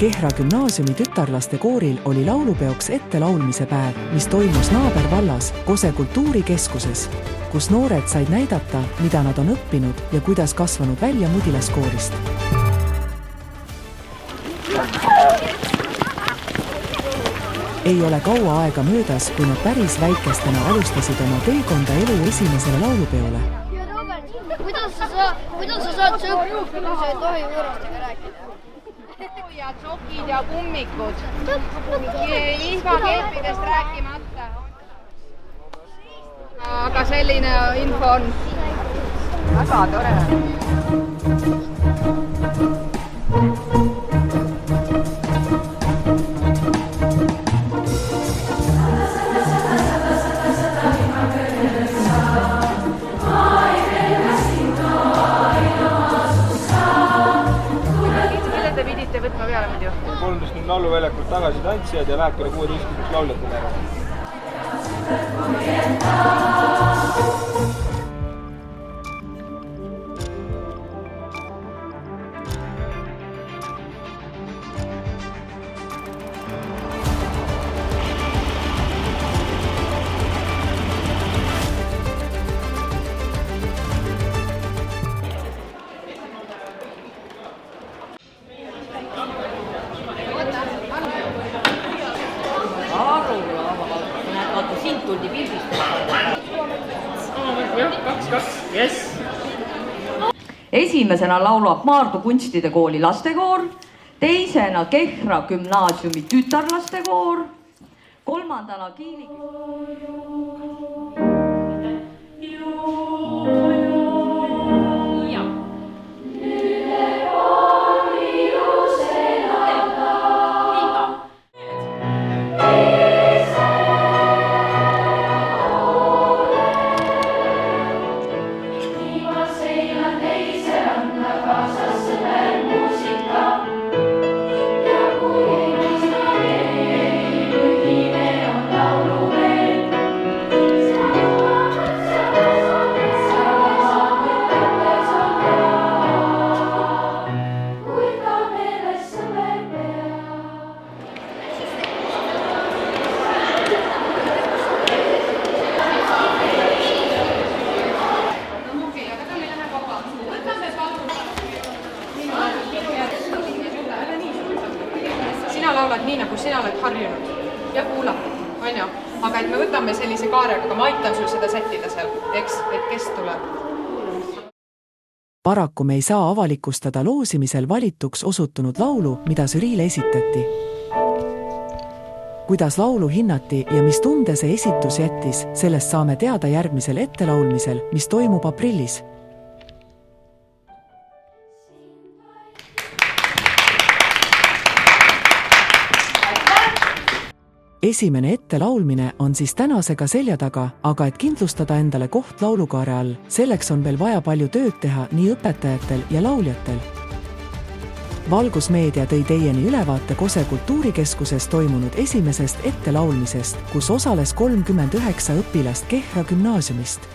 Kehra gümnaasiumi tütarlaste kooril oli laulupeoks ettelaulmise päev, mis toimus naabervallas Kose kultuurikeskuses, kus noored said näidata, mida nad on õppinud ja kuidas kasvanud välja Mudilaskoorist. Ei ole kaua aega möödas, kui nad päris väikestena alustasid oma teekonda elu esimesele laulupeole. Kuidas sa saad sõpru, kui sa ei tohi võõrastega rääkida? Ja tsokid ja kummikud. Vihmakeepidest rääkimata. Aga selline info on väga tore. Võtma peale muidu. 13 lauluväljakult tagasi tantsijad ja läheb kella 16 lauljate ära. Sind tuldi pildistada. Yes. Esimesena laulab Maardu kunstide kooli lastekoor, teisena Kehra gümnaasiumi tütarlastekoor, kolmandana Kiili... Sina laulad nii, nagu sina oled harjunud ja kuulatud, on ju? Aga et me võtame sellise kaarega, aga ma aitan sul seda sättida seal, eks, et kes tuleb. Paraku me ei saa avalikustada loosimisel valituks osutunud laulu, mida žüriile esitati. Kuidas laulu hinnati ja mis tunde see esitus jättis, sellest saame teada järgmisel ettelaulmisel, mis toimub aprillis. Esimene ettelaulmine on siis tänasega selja taga, aga et kindlustada endale koht laulukaare all, selleks on veel vaja palju tööd teha nii õpetajatel ja lauljatel. Valgusmeedia tõi teieni ülevaate Kose kultuurikeskuses toimunud esimesest ettelaulmisest, kus osales 39 õpilast Kehra gümnaasiumist.